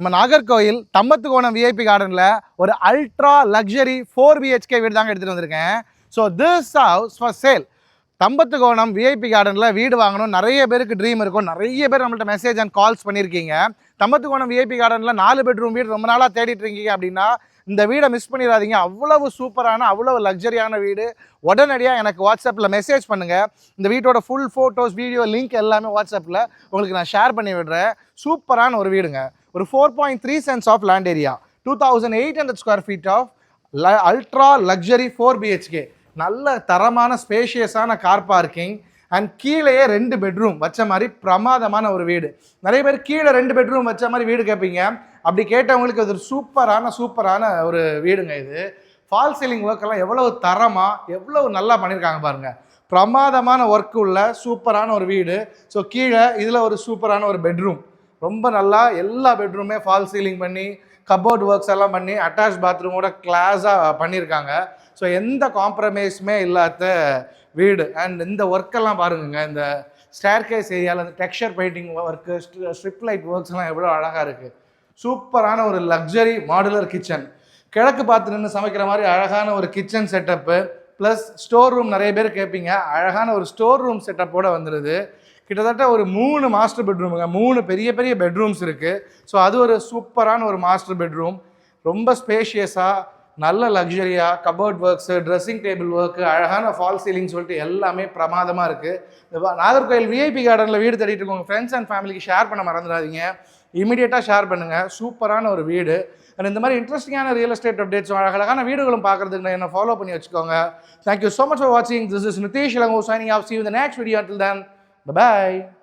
நம்ம நாகர்கோயில் தம்பத்துக்கோணம் விஐபி கார்டனில் ஒரு அல்ட்ரா லக்ஸரி 4 BHK வீடு தாங்க எடுத்துகிட்டு வந்திருக்கேன். So this house for sale. Thampathukonam VIP கார்டனில் வீடு வாங்கணும் நிறைய பேருக்கு ட்ரீம் இருக்கும். நிறைய பேர் நம்மள்ட்ட மெசேஜ் அண்ட் கால்ஸ் பண்ணியிருக்கீங்க. தம்பத்துக்கோணம் விஐபி கார்டனில் 4 பெட்ரூம் வீடு ரொம்ப நாளாக தேடிட்டு இருக்கீங்க அப்படின்னா இந்த வீடை மிஸ் பண்ணிடாதீங்க. அவ்வளவு சூப்பரான அவ்வளவு லக்ஸரியான வீடு. உடனடியாக எனக்கு வாட்ஸ்அப்பில் மெசேஜ் பண்ணுங்கள். இந்த வீட்டோட ஃபுல் ஃபோட்டோஸ் வீடியோ லிங்க் எல்லாமே வாட்ஸ்அப்பில் உங்களுக்கு நான் ஷேர் பண்ணி விடுறேன். சூப்பரான ஒரு வீடுங்க. ஒரு 4.3 cents of land area, 2800 square feet of ultra luxury 4 BHK. நல்ல தரமான ஸ்பேஷியஸான கார் பார்க்கிங் அண்ட் கீழேயே 2 பெட்ரூம் வச்ச மாதிரி பிரமாதமான ஒரு வீடு. நிறைய பேர் கீழே 2 பெட்ரூம் வச்ச மாதிரி வீடு கேட்பீங்க. அப்படி கேட்டவங்களுக்கு அது ஒரு சூப்பரான ஒரு வீடுங்க. இது ஃபால் சீலிங் ஒர்க் எல்லாம் எவ்வளவு தரமாக எவ்வளவு நல்லா பண்ணியிருக்காங்க பாருங்கள். பிரமாதமான ஒர்க் உள்ள சூப்பரான ஒரு வீடு. ஸோ கீழே இதில் ஒரு சூப்பரான ஒரு பெட்ரூம், ரொம்ப நல்லா எல்லா பெட்ரூமே ஃபால் சீலிங் பண்ணி கப்போர்ட் ஒர்க்ஸ் எல்லாம் பண்ணி அட்டாச் பாத்ரூமோட கிளாஸாக பண்ணியிருக்காங்க. ஸோ எந்த காம்ப்ரமைஸுமே இல்லாத வீடு. அண்ட் இந்த ஒர்க்கெல்லாம் பாருங்க, இந்த ஸ்டேர்கேஸ் ஏரியாவில் இந்த texture painting work, strip light ஒர்க்ஸ்லாம் எவ்வளோ அழகாக இருக்குது. சூப்பரான ஒரு லக்ஸரி மாடுலர் கிச்சன், கிழக்கு பார்த்து நின்று சமைக்கிற மாதிரி அழகான ஒரு kitchen setup plus store room. நிறைய பேர் கேட்பீங்க, அழகான ஒரு ஸ்டோர் ரூம் செட்டப்போடு வந்துடுது. கிட்டத்தட்ட ஒரு 3 மாஸ்டர் பெட்ரூமுங்க, 3 பெரிய பெட்ரூம்ஸ் இருக்குது. ஸோ அது ஒரு சூப்பரான ஒரு மாஸ்டர் பெட்ரூம். ரொம்ப ஸ்பேஷியஸாக நல்ல லக்ஸரியாக cupboard works, dressing table work, அழகான ஃபால் சீலிங் சொல்லிட்டு எல்லாமே பிரமாதமாக இருக்குது. நாகர்கோயில் விஐபி கார்டனில் வீடு தேடிட்டு இருக்கோங்க. ஃப்ரெண்ட்ஸ் அண்ட் ஃபேமிலிக்கு ஷேர் பண்ண மறந்துடாதீங்க. இமீடியட்டாக ஷேர் பண்ணுங்கள். சூப்பரான ஒரு வீடு. அண்ட் இந்த மாதிரி இன்ட்ரெஸ்டிங்கான ரியல் எஸ்டேட் அப்டேட்ஸும் அழகான வீடுகளும் பார்க்குறதுக்கு என்ன ஃபாலோ பண்ணி வச்சுக்கோங்க. தேங்க்யூ ஸோ மச் ஃபார் வாட்சிங். This is Nitish Ilango signing off. See you in the next video. Until then, bye-bye.